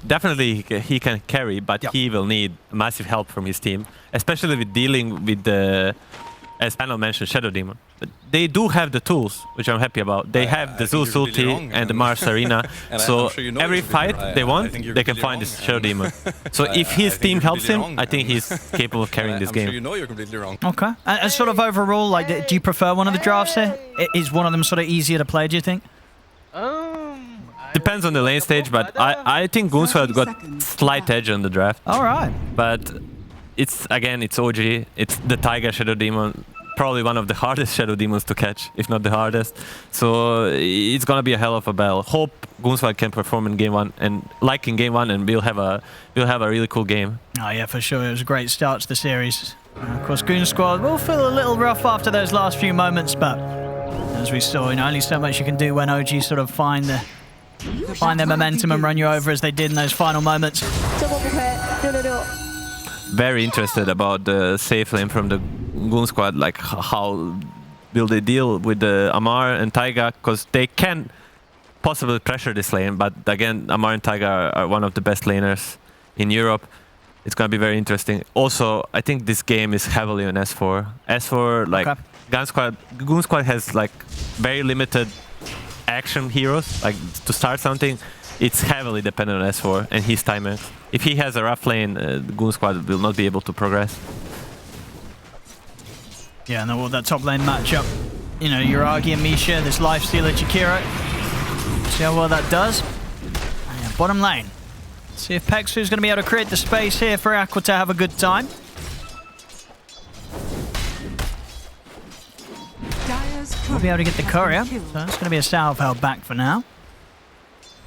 definitely he can carry, but he will need massive help from his team, especially with dealing with the, as Panel mentioned, Shadow Demon. But they do have the tools, which I'm happy about. They have the Zeus ulti and the Mars Arena, so sure you know every fight they want, they can find this Shadow Demon. So if his team helps him, I think he's capable of carrying this game. Sure you know you're completely wrong. Okay. And sort of overall, like, do you prefer one of the drafts here? Is one of them sort of easier to play, do you think? Depends on the lane stage, but I think goonsquad got slight edge on the draft. All right. But it's, again, it's OG. It's the Tiger Shadow Demon. Probably one of the hardest Shadow Demons to catch, if not the hardest. So it's gonna be a hell of a battle. Hope goonsquad can perform in game one, and like in game one, and we'll have a really cool game. Oh yeah, for sure. It was a great start to the series. Of course, goonsquad will feel a little rough after those last few moments, but as we saw, only so much you can do when OG sort of find their momentum and run you over as they did in those final moments. Very interested about the safe lane from the goonsquad, like how will they deal with the Amar and Taiga, because they can possibly pressure this lane, but again, Amar and Taiga are one of the best laners in Europe. It's going to be very interesting. Also, I think this game is heavily on S4. S4, like, okay. Goonsquad has like very limited action heroes, like to start something. It's heavily dependent on S4 and his timing. If he has a rough lane, goonsquad will not be able to progress. Yeah, and then that top lane matchup, you know, Yuragi and Misha, this lifestealer Jakiro. See how well that does. And yeah, bottom lane. See if Pexu's going to be able to create the space here for Aqua to have a good time. We'll be able to get the courier, so that's going to be a salve held back for now.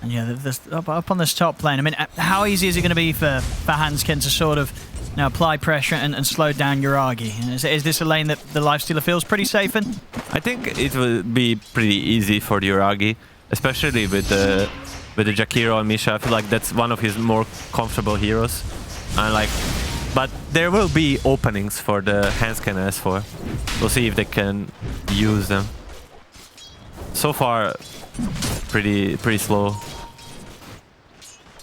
And yeah, up on this top lane, I mean, how easy is it going to be for Hanskin to sort of, you know, apply pressure and slow down Yuragi? Is this a lane that the lifestealer feels pretty safe in? I think it will be pretty easy for Yuragi, especially with the Jakiro and Misha. I feel like that's one of his more comfortable heroes. And like, but there will be openings for the Hanskin S4. We'll see if they can use them. So far, pretty slow.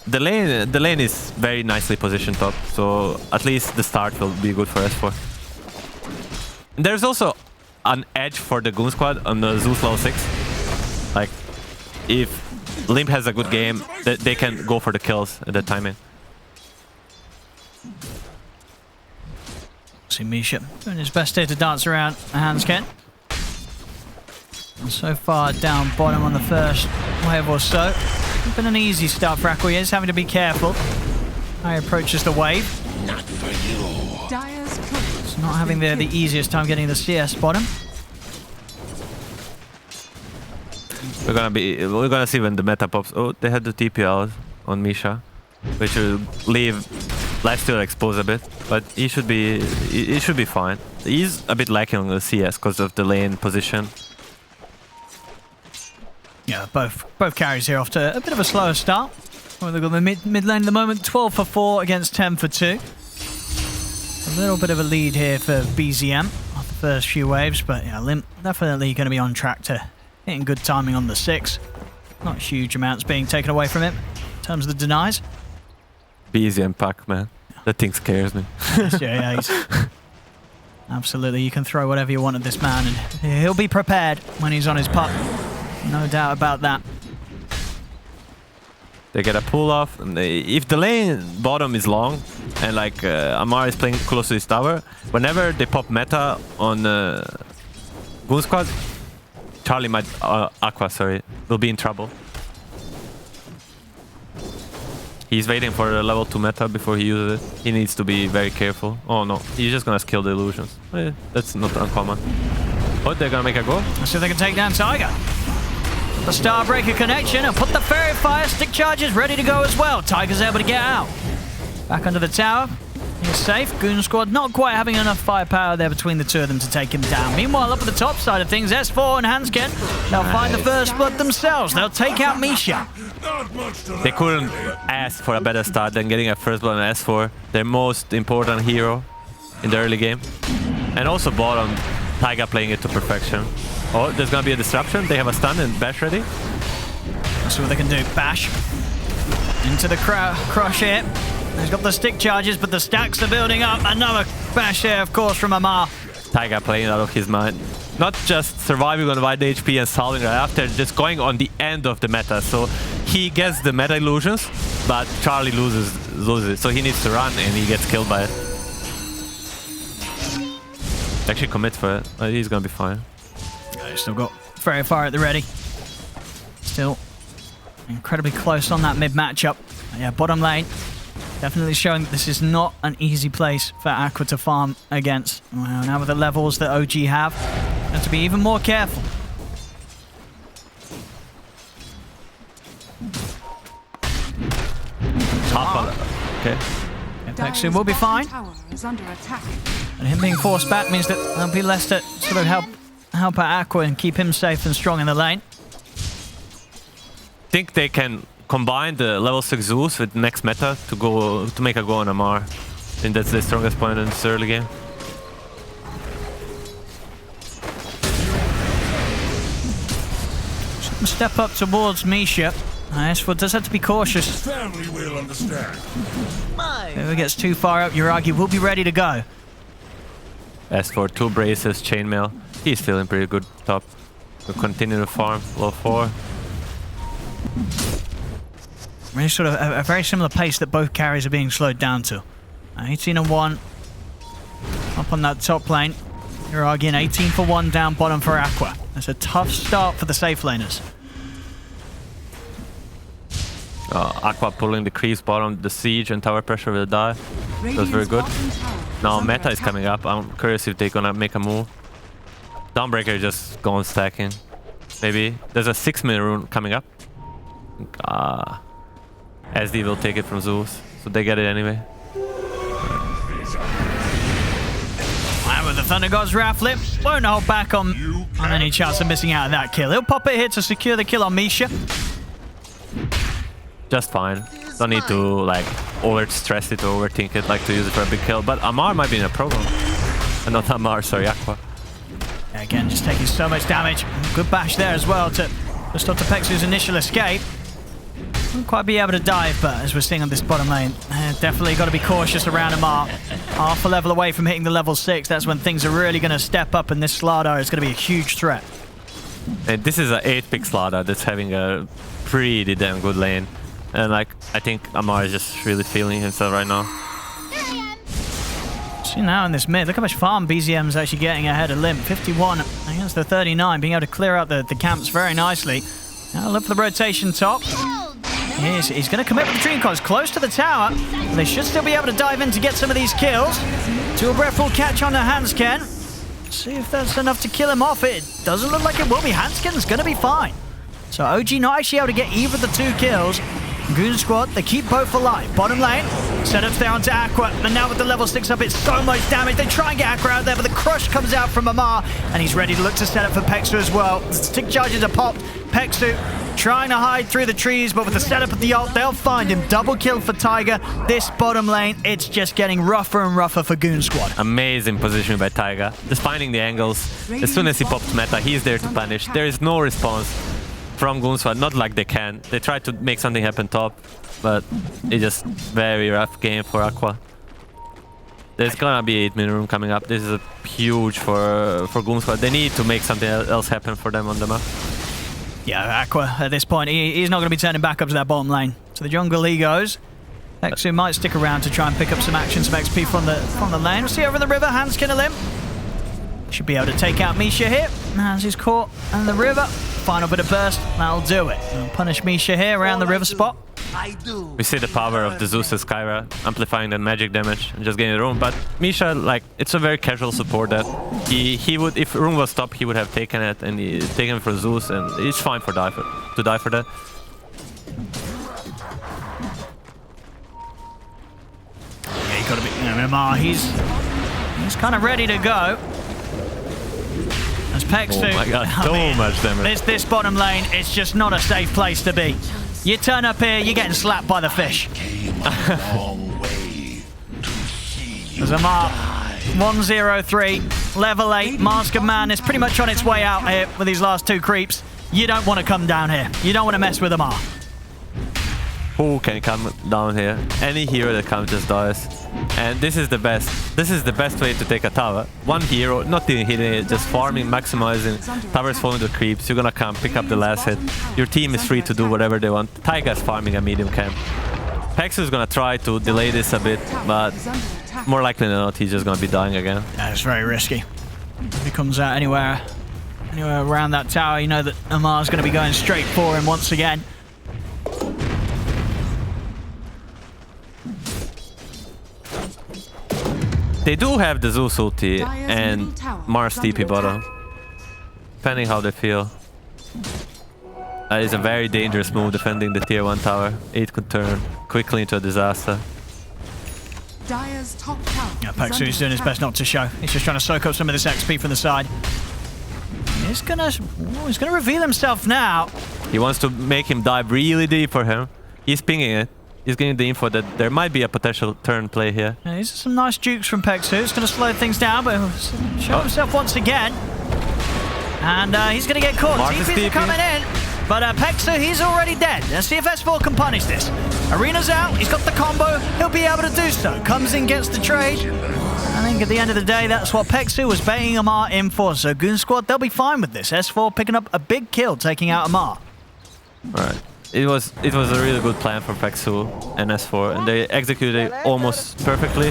The lane is very nicely positioned top, so at least the start will be good for S4. There's also an edge for the goonsquad on the Zeus level 6. Like, if Limp has a good game, they can go for the kills at that timing. See Misha doing his best here to dance around Hanskin. And so far down bottom on the first wave or so. It's been an easy start for Aqua. He's having to be careful how he approaches the wave. Not for you. It's not having the easiest time getting the CS bottom. We're gonna see when the meta pops. Oh, they had the TP out on Misha, which will leave lifestealer exposed a bit, but he should be fine. He's a bit lacking on the CS because of the lane position. Yeah, both carries here off to a bit of a slower start. Well, they've got the mid lane at the moment, 12 for 4 against 10 for 2. A little bit of a lead here for BZM off the first few waves, but yeah, Limp definitely going to be on track to hitting good timing on the 6. Not huge amounts being taken away from him in terms of the denies. BZM pack, man. That thing scares me. Yeah, absolutely. You can throw whatever you want at this man, and he'll be prepared when he's on his pup. No doubt about that. They get a pull off, and if the lane bottom is long, and like Amar is playing close to his tower, whenever they pop meta on goonsquad, Charlie might Aqua, sorry, will be in trouble. He's waiting for the level 2 meta before he uses it. He needs to be very careful. Oh no, he's just gonna skill the illusions. That's not uncommon. But they're gonna make a go. Let's see if they can take down Tiger. The Starbreaker connection and put the Fairy Fire stick charges ready to go as well. Tiger's able to get out. Back under the tower. He's safe. goonsquad not quite having enough firepower there between the two of them to take him down. Meanwhile, up at the top side of things, S4 and Hanskin, they'll find the first blood themselves. They'll take out Misha. They couldn't ask for a better start than getting a first blood on S4, their most important hero in the early game. And also bottom, Taiga playing it to perfection. Oh, there's gonna be a disruption. They have a stun and bash ready. Let's see what they can do. Bash. Into the crush here. He's got the stick charges, but the stacks are building up. Another bash here, of course, from Amar. Taiga playing out of his mind. Not just surviving on wide HP and solving right after, just going on the end of the meta. So he gets the meta illusions, but Charlie loses. So he needs to run and he gets killed by it. Actually commit for it. He's gonna be fine. He's still got very far at the ready. Still incredibly close on that mid matchup. Yeah, bottom lane. Definitely showing that this is not an easy place for Aqua to farm against. Well, now with the levels that OG have, you have to be even more careful. Okay. Pexu will be fine. And him being forced back means that there'll be less to sort of help out Aqua and keep him safe and strong in the lane. Think they can combine the level 6 Zeus with next meta to make a go on Amar. I think that's the strongest point in this early game. Step up towards Misha. Esford does have to be cautious. Family will understand. If it gets too far up, Yuragi will be ready to go. As for 2 braces, chainmail, he's feeling pretty good top. We'll continue to farm, low 4. Really sort of a very similar pace that both carries are being slowed down to. 18 and 1 up on that top lane. Yuragi and 18 for 1 down bottom for Aqua. That's a tough start for the safe laners. Aqua pulling the creeps bottom, the siege and tower pressure will die. That's very good. Now meta is coming up. I'm curious if they're gonna make a move. Dawnbreaker just going stacking. Maybe. There's a 6-minute rune coming up. SD will take it from Zeus, so they get it anyway. And with the Thunder God's Wrath Lip, won't hold back on any chance of missing out on that kill. He'll pop it here to secure the kill on Misha. Just fine. Don't need to like over stress it or overthink it, like to use it for a big kill. But Amar might be in a problem. Not Amar, sorry, Aqua. Yeah, again, just taking so much damage. Good bash there as well to stop Pexu's initial escape. Won't quite be able to dive, but as we're seeing on this bottom lane, definitely got to be cautious around Amar. Half a level away from hitting the level 6. That's when things are really going to step up, and this Slardar is going to be a huge threat. And this is an 8-pick Slardar that's having a pretty damn good lane. And like, I think Amar is just really feeling himself right now. See now in this mid, look how much farm BZM's actually getting ahead of Limp. 51 against the 39, being able to clear out the camps very nicely. Now look for the rotation top. He's going to commit with the Dream Cards close to the tower. They should still be able to dive in to get some of these kills. Two breath will catch on the Hansken. See if that's enough to kill him off. It doesn't look like it will be. Hansken's going to be fine. So OG not actually able to get either of the 2 kills. Goon Squad, they keep both alive. Bottom lane, setups there onto Aqua, and now with the level 6 up, it's so much damage. They try and get Aqua out there, but the crush comes out from Amar, and he's ready to look to set up for Pexu as well. The stick charges are popped. Pexu trying to hide through the trees, but with the setup of the ult, they'll find him. Double kill for Taiga. This bottom lane, it's just getting rougher and rougher for Goon Squad. Amazing positioning by Taiga. Just finding the angles. As soon as he pops meta, he's there to punish. There is no response from goonsquad, not like they can. They try to make something happen top, but it's just very rough game for Aqua. There's gonna be 8-minute room coming up. This is a huge for goonsquad. They need to make something else happen for them on the map. Yeah, Aqua at this point, he's not going to be turning back up to that bottom lane. To the jungle he goes. Pexu might stick around to try and pick up some action, some XP from the lane. We'll see over the river, Hansken a limp. Should be able to take out Misha here. As he's caught in the river. Final bit of burst, that'll do it. We'll punish Misha here around the river spot. We see the power of the Zeus' Skyra, amplifying the magic damage and just getting the room. But Misha, like, it's a very casual support that he would, if room was stopped, he would have taken it and taken it for Zeus, and it's fine to die for that. Yeah, you gotta be, Amar, he's kind of ready to go. As Pexu, oh my god, so much damage. This bottom lane, it's just not a safe place to be. You turn up here, you're getting slapped by the fish. There's Amar, 103, level 8, Mask of Man is pretty much on its way out here with these last 2 creeps. You don't want to come down here. You don't want to mess with Amar. Who can come down here? Any hero that comes just dies. And this is the best. This is the best way to take a tower. One hero, not even hitting it, just farming, maximizing. Towers following the creeps. You're gonna come, pick up the last hit. Your team is free to do whatever they want. Taiga's farming a medium camp. Pexu is gonna try to delay this a bit, but more likely than not, he's just gonna be dying again. That's very risky. If he comes out anywhere around that tower, you know that Amar's gonna be going straight for him once again. They do have the Zeus ulti and Mars TP bottom, depending how they feel. That is a very dangerous move, defending the tier 1 tower. It could turn quickly into a disaster. Yeah, Pexu's doing his best not to show. He's just trying to soak up some of this XP from the side. He's gonna reveal himself now. He wants to make him dive really deep for him. He's pinging it. He's getting the info that there might be a potential turn play here. Yeah, these are some nice jukes from Pexu. It's going to slow things down, but he'll show himself once again. And he's going to get caught. TP's coming in, but Pexu, he's already dead. Let's see if S4 can punish this. Arena's out. He's got the combo. He'll be able to do so. Comes in, gets the trade. I think at the end of the day, that's what Pexu was baiting Amar in for. So Goon Squad, they'll be fine with this. S4 picking up a big kill, taking out Amar. All right. It was a really good plan for Pexu and S4, and they executed it almost perfectly.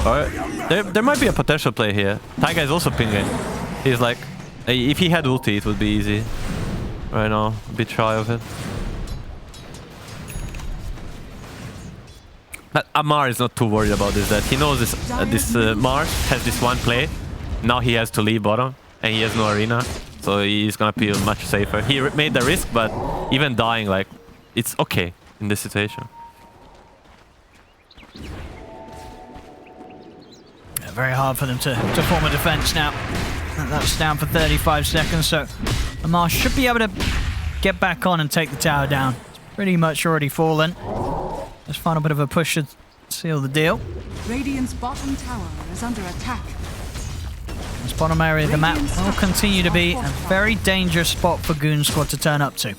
Alright, there might be a potential play here. Taiga is also pinging. He's like, if he had ulti, it would be easy. Right now, a bit shy of it. But Amar is not too worried about this. That he knows this Mars has this one play. Now he has to leave bottom, and he has no arena. So he's gonna feel much safer. He made the risk, but even dying, like, it's okay in this situation. Yeah, very hard for them to form a defense now. That's down for 35 seconds, so Amar should be able to get back on and take the tower down. It's pretty much already fallen. Just find a bit of a push to seal the deal. Radiant's bottom tower is under attack. This bottom area of the map will continue to be a very dangerous spot for Goon Squad to turn up to.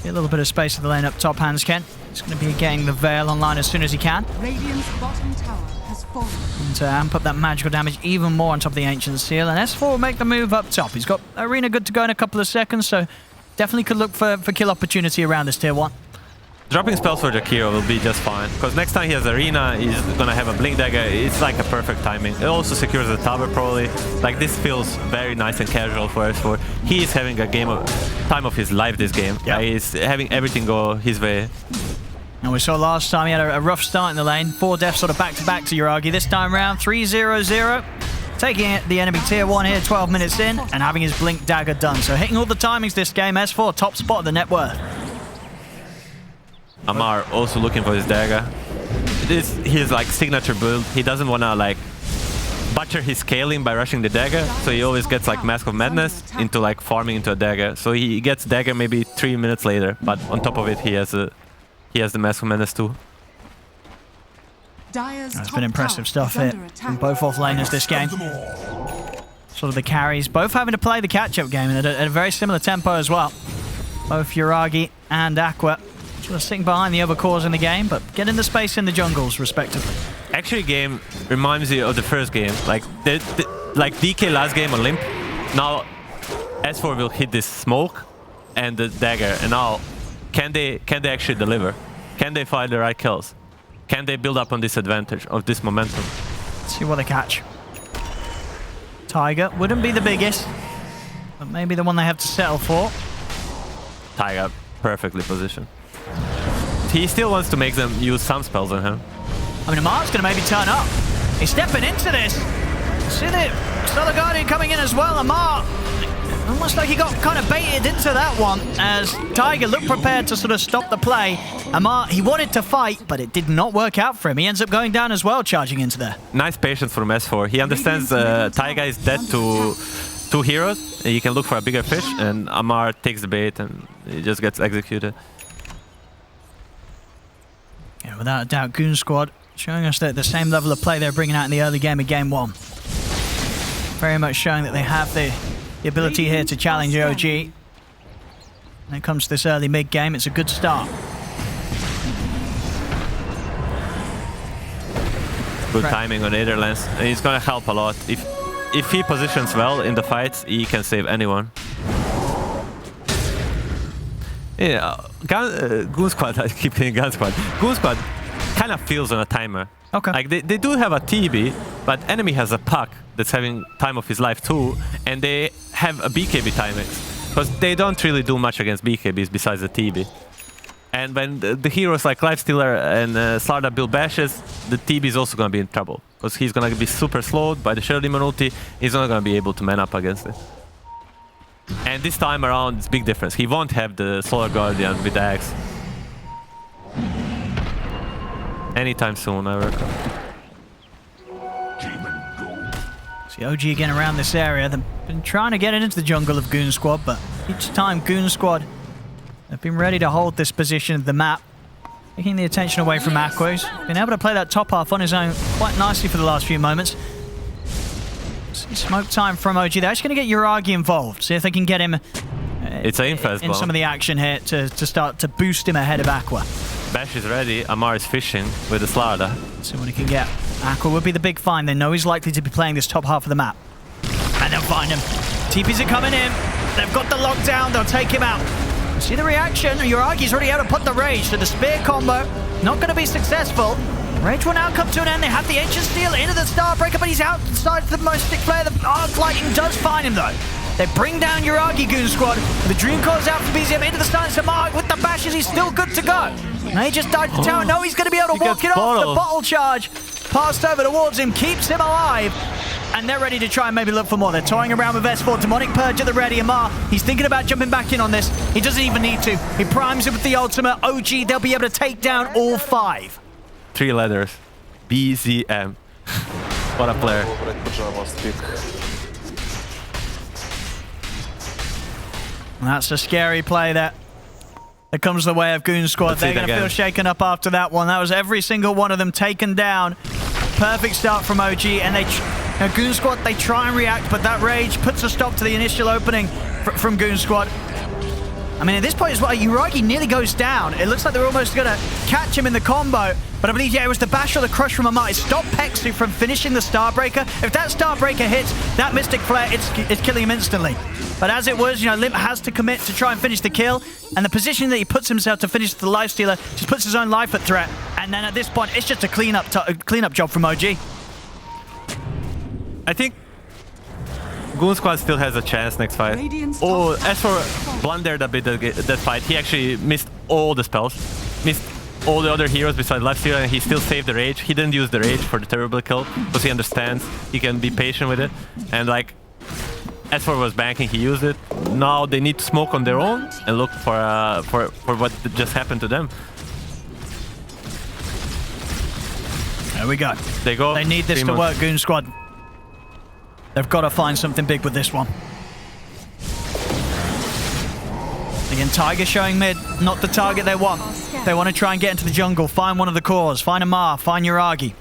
Get a little bit of space in the lane up top, Hansken. He's going to be getting the Veil online as soon as he can. Radiant's bottom tower has fallen. And to amp up that magical damage even more on top of the Ancient Seal. And S4 will make the move up top. He's got Arena good to go in a couple of seconds, so definitely could look for kill opportunity around this tier 1. Dropping spells for Jakiro will be just fine, because next time he has Arena, he's gonna have a Blink Dagger. It's like a perfect timing. It also secures the tower probably. Like, this feels very nice and casual for S4. He is having a time of his life this game. Yep. He's having everything go his way. And we saw last time he had a rough start in the lane. 4 deaths sort of back-to-back to Yuragi. This time round, 3-0-0. Taking the enemy tier 1 here 12 minutes in and having his Blink Dagger done. So hitting all the timings this game. S4, top spot of the net worth. Amar also looking for his dagger. It is his like signature build. He doesn't wanna like butcher his scaling by rushing the dagger, so he always gets like Mask of Madness into like farming into a dagger. So he gets dagger maybe 3 minutes later, but on top of it he has the Mask of Madness too. It's been impressive stuff here from both off-laners this game. Sort of the carries, both having to play the catch-up game at a very similar tempo as well. Both Yuragi and Aqua sort of sitting behind the other cores in the game, but getting the space in the jungles, respectively. Actually, game reminds me of the first game. Like like DK last game on Limp. Now S4 will hit this smoke and the dagger, and now can they actually deliver? Can they find the right kills? Can they build up on this advantage of this momentum? Let's see what they catch. Tiger wouldn't be the biggest, but maybe the one they have to settle for. Tiger perfectly positioned. He still wants to make them use some spells on him. I mean, Amar's going to maybe turn up. He's stepping into this. See the Stellar Guardian coming in as well. Amar, almost like he got kind of baited into that one as Tiger looked prepared to sort of stop the play. Amar, he wanted to fight, but it did not work out for him. He ends up going down as well, charging into there. Nice patience from S4. He understands Tiger is dead to 2 heroes. He can look for a bigger fish, and Amar takes the bait and he just gets executed. Yeah, without a doubt, Goon Squad showing us that the same level of play they're bringing out in the early game of Game 1. Very much showing that they have the ability here to challenge OG. When it comes to this early mid game, it's a good start. Good timing on Netherlands. And he's gonna help a lot. If he positions well in the fights, he can save anyone. Yeah, Goon Squad, I keep saying Gun Squad. Goon Squad kind of feels on a timer. Okay. Like they do have a TB, but enemy has a puck that's having time of his life too, and they have a BKB timing. Because they don't really do much against BKBs besides the TB. And when the heroes like Lifestealer and Slarda build bashes, the TB is also going to be in trouble. Because he's going to be super slowed by the Shadow Demon ulti. He's not going to be able to man up against it. And this time around, it's a big difference. He won't have the Solar Guardian with the axe. Anytime soon, I reckon. See OG again around this area. They've been trying to get it into the jungle of Goon Squad, but each time Goon Squad have been ready to hold this position of the map, taking the attention away from Aqua. He's been able to play that top half on his own quite nicely for the last few moments. See smoke time from OG. They're actually going to get Yuragi involved. See if they can get him It's in some of the action here to start to boost him ahead of Aqua. Bash is ready. Amar is fishing with the Slarda. See what he can get. Aqua would be the big find. They know he's likely to be playing this top half of the map. And they'll find him. TPs are coming in. They've got the lockdown. They'll take him out. See the reaction. Yuragi's already able to put the rage. So the spear combo, not going to be successful. Rage will now come to an end. They have the Ancient Steel into the Starbreaker, but he's outside the most stick player. The Arc Lightning does find him, though. They bring down Yuragi Goon Squad. The Dream Core's out from BZM into the stun. Samar with the bashes. He's still good to go. And he just died to the tower. No, he's going to be able to walk it off. The bottle charge passed over towards him, keeps him alive. And they're ready to try and maybe look for more. They're toying around with S4. Demonic Purge at the ready. Amar, he's thinking about jumping back in on this. He doesn't even need to. He primes it with the ultimate. OG, they'll be able to take down all 5. 3 letters. BZM. What a player. That's a scary play that comes the way of Goon Squad. They're going to feel shaken up after that one. That was every single one of them taken down. Perfect start from OG, and Goon Squad, they try and react, but that rage puts a stop to the initial opening from Goon Squad. I mean, at this point as well, Yuragi nearly goes down. It looks like they're almost going to catch him in the combo, but I believe, yeah, it was the bash or the crush from Amar. It stopped Pexu from finishing the Starbreaker. If that Starbreaker hits, that Mystic Flare, it's killing him instantly. But as it was, you know, Limp has to commit to try and finish the kill, and the position that he puts himself to finish the Lifestealer just puts his own life at threat. And then at this point, it's just a cleanup job from OG. I think Goon Squad still has a chance next fight. Oh, as for blundered a bit that fight, he actually missed all the spells, missed all the other heroes besides Lifestealer, and he still saved the rage. He didn't use the rage for the terrible kill because he understands he can be patient with it. And like, S4 was banking, he used it. Now they need to smoke on their own and look for what just happened to them. There we go. They go. They need this to work, Goon Squad. They've got to find something big with this one. Again, Tiger showing mid, not the target they want. They want to try and get into the jungle, find one of the cores, find Amar, find Yuragi.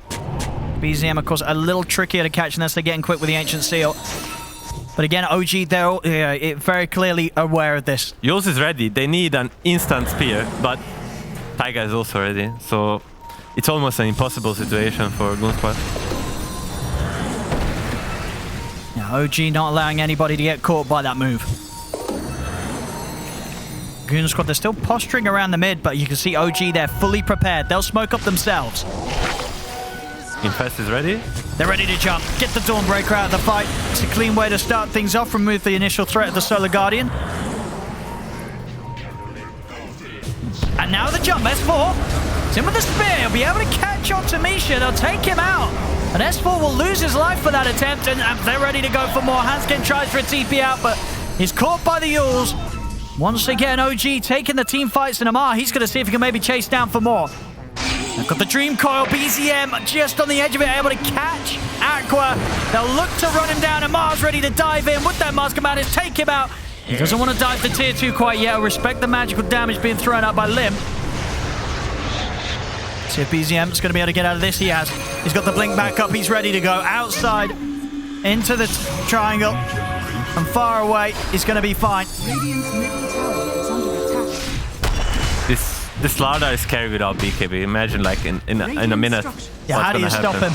BZM, of course, a little trickier to catch unless they're getting quick with the Ancient Seal. But again, OG, they're very clearly aware of this. Yours is ready. They need an instant spear, but Taiga is also ready. So it's almost an impossible situation for Goon Squad. Yeah, OG not allowing anybody to get caught by that move. Goon Squad, they're still posturing around the mid, but you can see OG, they're fully prepared. They'll smoke up themselves. Infest is ready. They're ready to jump. Get the Dawnbreaker out of the fight. It's a clean way to start things off. Remove the initial threat of the Solar Guardian. And now the jump. S4. It's in with the spear. He'll be able to catch on to Misha. They'll take him out. And S4 will lose his life for that attempt. And they're ready to go for more. Hanskin tries for a TP out, but he's caught by the Yules. Once again, OG taking the team fights in Amar. He's going to see if he can maybe chase down for more. They've got the Dream Coil, BZM just on the edge of it, able to catch Aqua. They'll look to run him down, and Mars ready to dive in with that Mask Command is take him out. He doesn't want to dive to tier 2 quite yet. Respect the magical damage being thrown out by Lim. See if BZM's going to be able to get out of this. He has. He's got the blink back up. He's ready to go outside into the triangle. from far away. He's going to be fine. Radiant's middle tower is under attack. This Slardar is scary without BKB. Imagine like in a minute. Yeah, how do you stop him?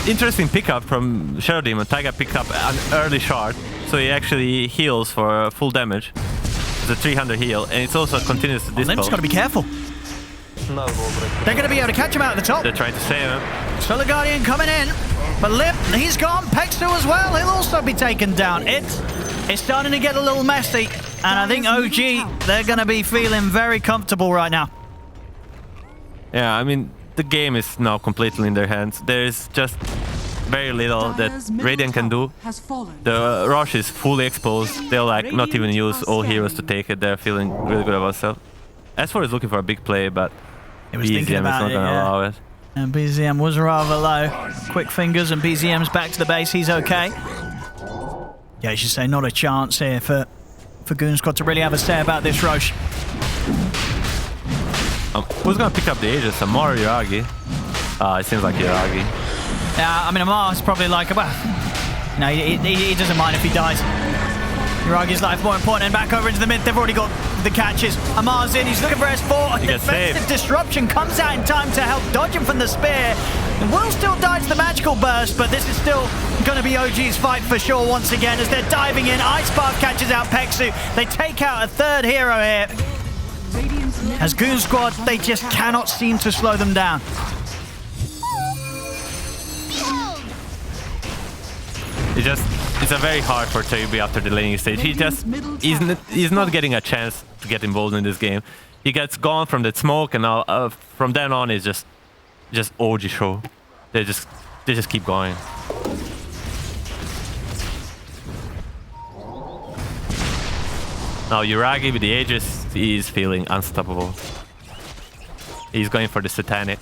Interesting pickup from Shadow Demon. Taiga picked up an early shard, so he actually heals for full damage. It's a 300 heal, and it's also continues to dispel. Limp's got to be careful. They're going to be able to catch him out at the top. They're trying to save him. Solar Guardian coming in, but Limp, he's gone. Pexu as well, he'll also be taken down. It's starting to get a little messy, and I think OG, they're going to be feeling very comfortable right now. Yeah, I mean, the game is now completely in their hands. There's just very little that Radiant can do. The Rosh is fully exposed. They'll like not even use all heroes to take it. They're feeling really good about themselves. S4 is looking for a big play, but BZM is not going to allow it. And BZM was rather low. Quick fingers and BZM's back to the base. He's okay. Yeah, I should say not a chance here for goonsquad to really have a say about this Rosh. Who's going to pick up the Aegis? Amar or Yuragi? It seems like Yuragi. Yeah, I mean, Amar's probably like, well, no, he doesn't mind if he dies. Yuragi's life more important, and back over into the mid. They've already got the catches. Amar's in, he's looking for S4. Defensive disruption comes out in time to help dodge him from the spear. Will still die to the magical burst, but this is still going to be OG's fight for sure once again as they're diving in. Ice Path catches out Pexu. They take out a third hero here. As goonsquad, they just cannot seem to slow them down. It's a very hard for Toby after the laning stage. He's not getting a chance to get involved in this game. He gets gone from that smoke, and now from then on it's just OG show. They just keep going. Now Yuragi with the Aegis, he's feeling unstoppable. He's going for the Satanic.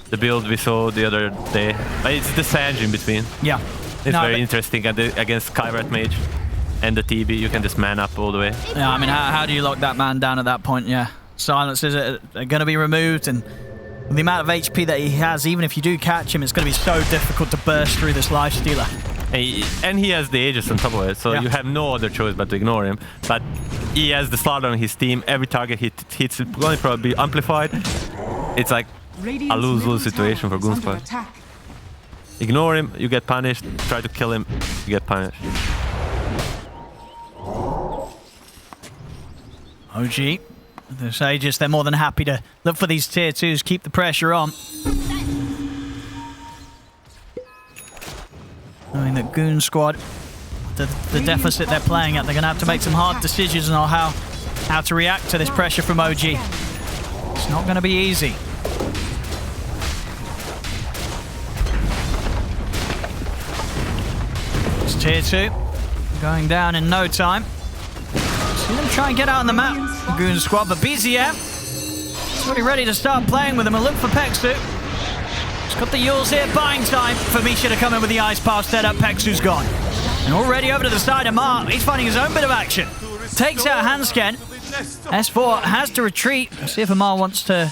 The build we saw the other day. But it's the Sanj in between. Yeah. It's very interesting against Kyrat Mage and the TB. You can just man up all the way. Yeah, I mean, how do you lock that man down at that point? Yeah. Silencers are going to be removed, and the amount of HP that he has, even if you do catch him, it's going to be so difficult to burst through this Lifestealer. And he has the Aegis on top of it, so you have no other choice but to ignore him. But he has the Slaughter on his team. Every target he hits is going to probably be amplified. It's like a lose-lose situation for goonsquad. Ignore him, you get punished. Try to kill him, you get punished. OG, the Sages, they're more than happy to look for these tier 2s, keep the pressure on. Knowing that goonsquad, the deficit they're playing at, they're going to have to make some hard decisions on how to react to this pressure from OG. It's not going to be easy. It's tier 2, going down in no time. See them try and get out on the map, goonsquad, but BZM is already ready to start playing with him and look for Pexu. He's got the Yules here, buying time for Misha to come in with the Ice Path setup. Pexu's gone. And already over to the side of Mar, he's finding his own bit of action. Takes out Hansken. S4 has to retreat. See if Amar wants to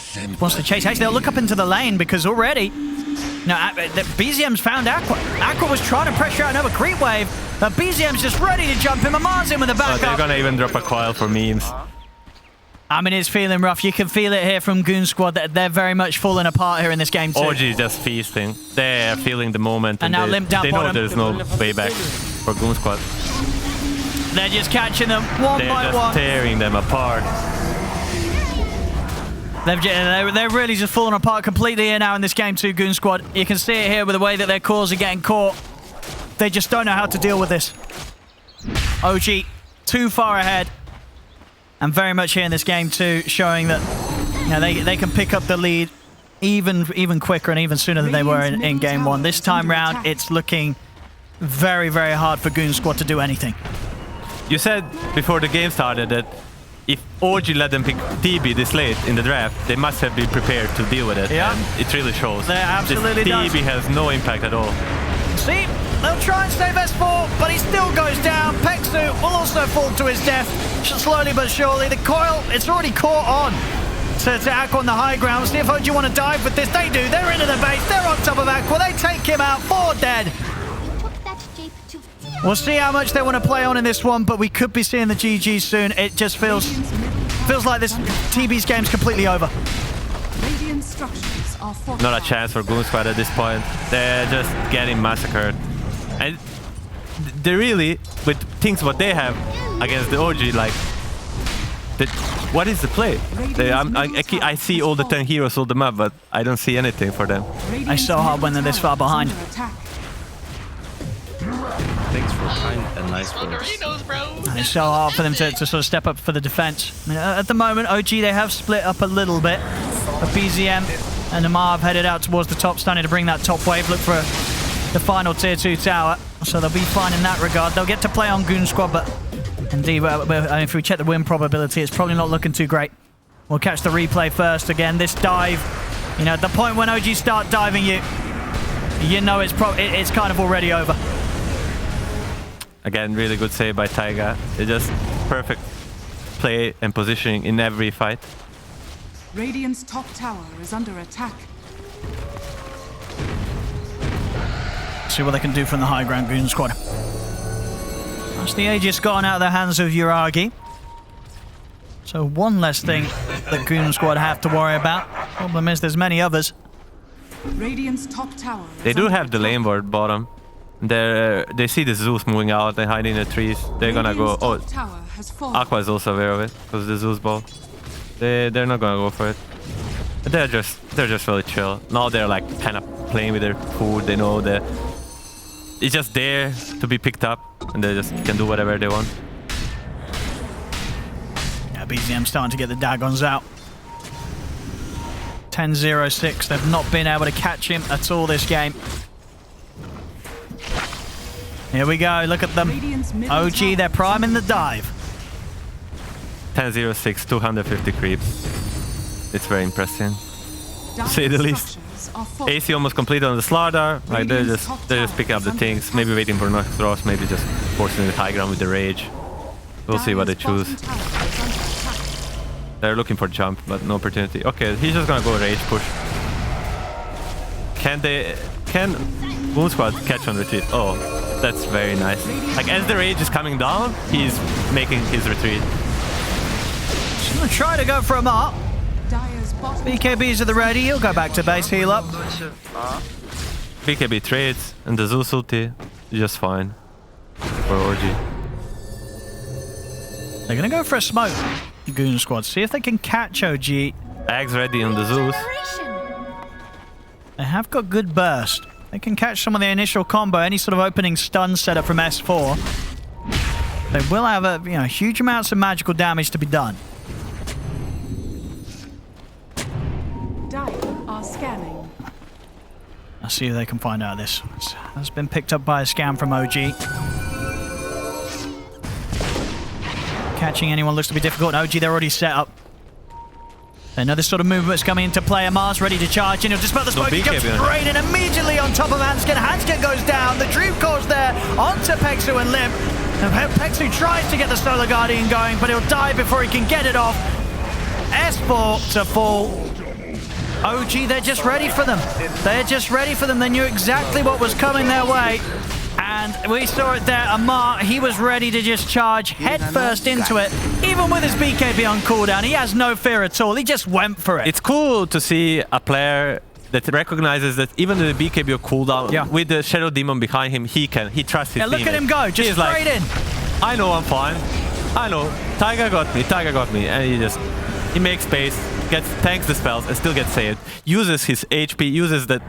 chase. Actually, they'll look up into the lane because already, BZM's found Aqua. Aqua was trying to pressure out another creep wave, but BZM's just ready to jump in. Amar's in with the backup. They're gonna even drop a coil for memes. I mean, it's feeling rough. You can feel it here from goonsquad that they're very much falling apart here in this game too. OG is just feasting. They're feeling the moment, and now Limp down they know bottom. there's no way back for goonsquad. They're just catching them one by one. They're just tearing them apart. They're really just falling apart completely here now in this game too, goonsquad. You can see it here with the way that their cores are getting caught. They just don't know how to deal with this. OG too far ahead. And very much here in this game too, showing that they can pick up the lead even quicker and even sooner than they were in game one. This time round, it's looking very, very hard for goonsquad to do anything. You said before the game started that if OG let them pick TB this late in the draft, they must have been prepared to deal with it. Yeah. And it really shows. They absolutely does. TB has no impact at all. See, they'll try and save S4, but he still goes down. Pexu will also fall to his death, slowly but surely. The coil, it's already caught on to Aqua on the high ground. See if OG want to dive with this. They do. They're into the base. They're on top of Aqua. They take him out. 4 dead. We'll see how much they want to play on in this one, but we could be seeing the GG soon. It just feels like this TB's game's completely over. Radiant structures are fortified. Not a chance for goonsquad at this point. They're just getting massacred. And they really, with things what they have against the OG, like, what is the play? I see all the 10 heroes on the map, but I don't see anything for them. It's so hard when they're this far behind. Thanks for kind and nice words. And it's so hard for them to sort of step up for the defense. I mean, at the moment, OG, they have split up a little bit. But BZM and Amar have headed out towards the top, starting to bring that top wave, look for the final tier 2 tower. So they'll be fine in that regard. They'll get to play on goonsquad, but indeed, if we check the win probability, it's probably not looking too great. We'll catch the replay first. Again, this dive, you know, at the point when OG start diving you know it's kind of already over. Again, really good save by Taiga. It's just perfect play and positioning in every fight. Radiant's top tower is under attack. See what they can do from the high ground goonsquad. That's the Aegis gone out of the hands of Uragi. So one less thing that goonsquad have to worry about. Problem is there's many others. Radiant's top tower. They do have the lane ward bottom. They see the Zeus moving out and hiding in the trees. They're gonna go. Oh, Aqua is also aware of it because the Zeus ball. They're not gonna go for it. But they're just really chill. Now they're like kind of playing with their food. They know that it's just there to be picked up, and they just can do whatever they want. Yeah, BZM starting to get the Dagons out. 10-0-6. They've not been able to catch him at all this game. Here we go, look at them. OG, they're priming the dive. 10-0-6, 250 creeps. It's very impressive, to say the least. AC almost completed on the Slardar. Like they're just picking up the things, maybe waiting for next cross, maybe just forcing the high ground with the rage. We'll see what they choose. They're looking for jump, but no opportunity. Okay, he's just gonna go rage push. Can goonsquad catch on retreat? Oh, that's very nice. Like as the rage is coming down, he's making his retreat. Just gonna try to go for a mark. BKB's at the ready. He'll go back to base, heal up. BKB trades and the Zeus ulti is just fine for OG. They're gonna go for a smoke. goonsquad, see if they can catch OG. Ag's ready on the Zeus. They have got good burst. They can catch some of the initial combo, any sort of opening stun setup from S4. They will have huge amounts of magical damage to be done. Are scanning. I'll see if they can find out this. Has been picked up by a scan from OG. Catching anyone looks to be difficult. OG, they're already set up. They know this sort of movement's coming into play. Amar's ready to charge in. He'll just about the smoke. He jumps straight in immediately on top of Hanskin. Hanskin goes down. The Dream Core's there onto Pexu and Limp. And Pexu tries to get the Solar Guardian going, but he'll die before he can get it off. S4 to fall. OG, they're just ready for them. They're just ready for them. They knew exactly what was coming their way. And we saw it there. Amar, he was ready to just charge headfirst into it. Even with his BKB on cooldown, he has no fear at all. He just went for it. It's cool to see a player that recognizes that even the BKB on cooldown, with the Shadow Demon behind him, he trusts his team. Look at him go, just straight in. I know I'm fine. I know. Taiga got me. And he makes space, tanks the spells, and still gets saved. Uses his HP, uses that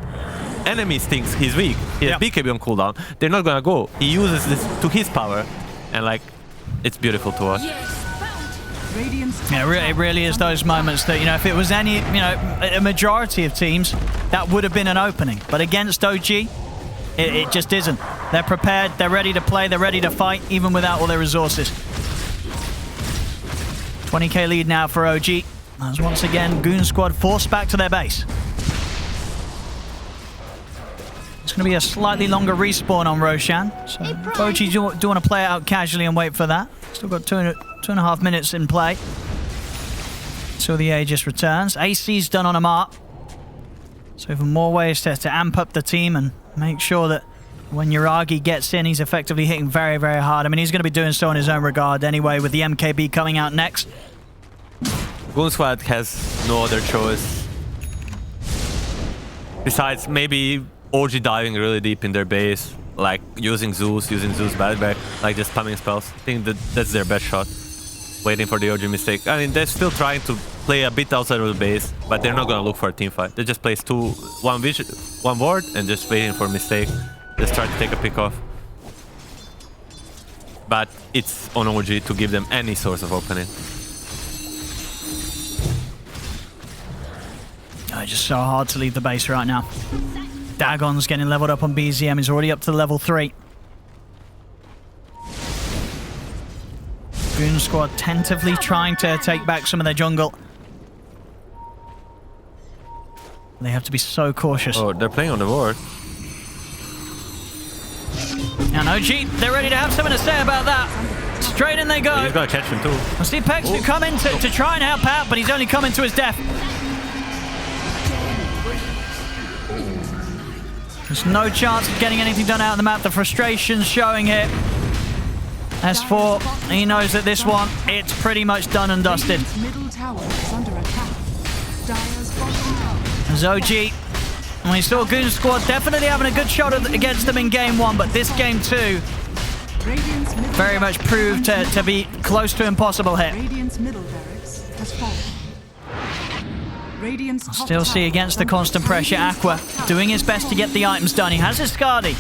enemies thinks he's weak. He has BKB on cooldown. They're not gonna go. He uses this to his power, and it's beautiful to watch. Yeah, it really is those moments that, if it was any, a majority of teams, that would have been an opening. But against OG, it just isn't. They're prepared, they're ready to play, they're ready to fight, even without all their resources. 20k lead now for OG. As once again, goonsquad forced back to their base. It's going to be a slightly longer respawn on Roshan. So if OG do want to play it out casually and wait for that. Still got 2.5 minutes in play. Until the Aegis returns. AC's done on Amar. So even more ways to amp up the team and make sure that When Yuragi gets in, he's effectively hitting very, very hard. I mean, he's going to be doing so in his own regard anyway, with the MKB coming out next. goonsquad has no other choice. Besides, maybe OG diving really deep in their base, like using Zeus back, like just spamming spells. I think that's their best shot. Waiting for the OG mistake. I mean, they're still trying to play a bit outside of the base, but they're not gonna look for a team fight. They just place one ward and just waiting for a mistake. Just try to take a pick off. But it's on OG to give them any source of opening. Oh, it's just so hard to leave the base right now. Dagon's getting leveled up on BZM. He's already up to level 3. goonsquad tentatively trying to take back some of their jungle. They have to be so cautious. Oh, they're playing on the ward. And OG, they're ready to have something to say about that. Straight in they go. He's gonna catch him too. I see Pex to come in to try and help out, but he's only coming to his death. There's no chance of getting anything done out of the map. The frustration's showing here. S4, he knows that this one, it's pretty much done and dusted. Middle tower is under attack. Dire's bottom tower. As OG, and we saw goonsquad definitely having a good shot against them in game 1, but this game 2 very much proved to be close to impossible here. Radiant's middle barracks has fallen. Radiant's top Still see tower against is the under constant pressure, Aqua doing his best to get the items done. He has his Skadi,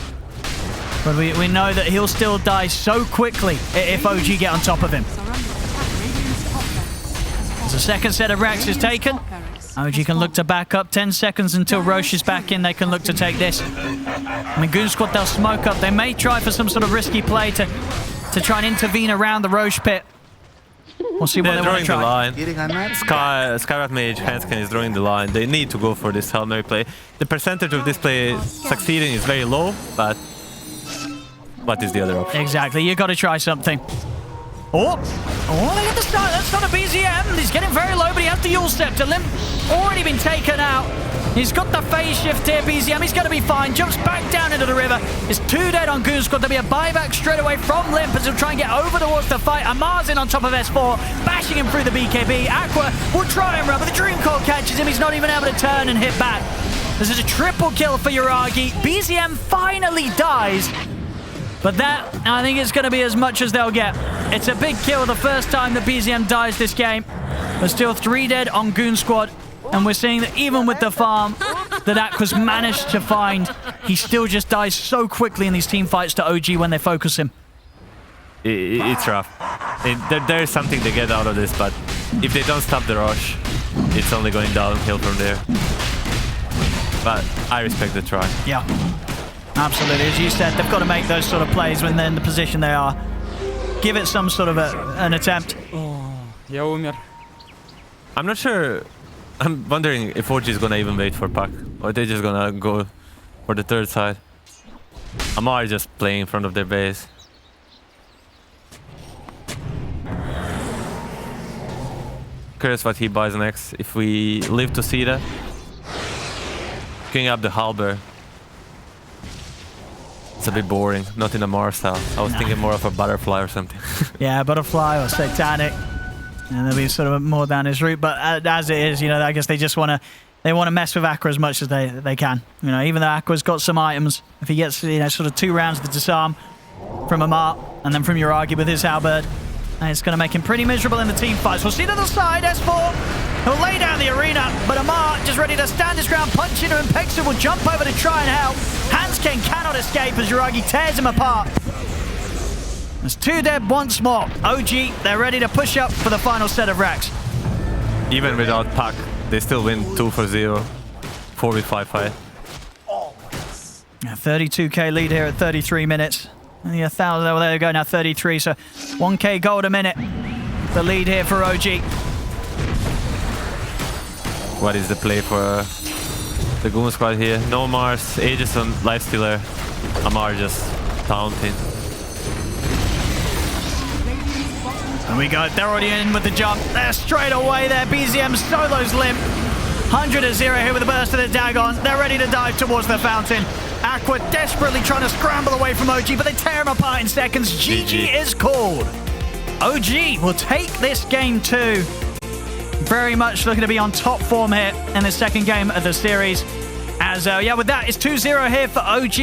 but we know that he'll still die so quickly if OG get on top of him. As the second set of racks is taken, OG can look to back up. 10 seconds until Roche is back in. They can look to take this. I mean, goonsquad, they'll smoke up. They may try for some sort of risky play to try and intervene around the Roche pit. We'll see what they want to try. The line. Skyrat Mage, Hanskin is drawing the line. They need to go for this Hail Mary play. The percentage of this play succeeding is very low, but what is the other option? Exactly, you got to try something. Oh, they get the start. That's not a BZM. He's getting very low, but he has the Yule Scepter. Limp already been taken out. He's got the phase shift here, BZM. He's going to be fine. Jumps back down into the river. It's 2 dead on goonsquad. There'll be a buyback straight away from Limp as he'll try and get over towards the fight. Amar's in on top of S4, bashing him through the BKB. Aqua will try and run, but the Dream Call catches him. He's not even able to turn and hit back. This is a triple kill for Yuragi. BZM finally dies. But that, I think it's going to be as much as they'll get. It's a big kill the first time that BZM dies this game. But still 3 dead on goonsquad. And we're seeing that even with the farm that Aqua's managed to find, he still just dies so quickly in these team fights to OG when they focus him. It's rough. There is something to get out of this, but if they don't stop the rush, it's only going downhill from there. But I respect the try. Yeah. Absolutely, as you said, they've got to make those sort of plays when they're in the position they are. Give it some sort of an attempt. Я умер. I'm not sure. I'm wondering if OG is gonna even wait for Puck, or they're just gonna go for the third side. Amar is just playing in front of their base. Curious what he buys next, if we live to see that. Picking up the halberd. It's a bit boring, not in a Mars style. I was thinking more of a butterfly or something. Yeah, butterfly or satanic. And there'll be sort of more down his route. But as it is, you know, I guess they just want to mess with Aqua as much as they can. You know, even though Aqua's got some items, if he gets, you know, sort of 2 rounds of disarm from Amar and then from Yuragi with his halberd, and it's going to make him pretty miserable in the team fights. We'll see to the side, S4. He'll lay down the arena, but Amar just ready to stand his ground, punch into him. Pexa will jump over to try and help. Hanskin cannot escape as Yuragi tears him apart. There's 2 dead once more. OG, they're ready to push up for the final set of racks. Even without Puck, they still win 2-0. 4v5 fight. Yeah, 32k lead here at 33 minutes. Only 1,000, well, there we go now, 33, so 1k gold a minute. The lead here for OG. What is the play for the goonsquad here? No Mars, Aegis on Lifestealer. Amar just taunting. And we go, they're already in with the jump. They're straight away there. BZM solos Limp. 100-0 here with a burst of the Dagon. They're ready to dive towards the fountain. Aqua desperately trying to scramble away from OG, but they tear him apart in seconds. GG is called. OG will take this game too. Very much looking to be on top form here in the second game of the series. As, yeah, with that, it's 2-0 here for OG.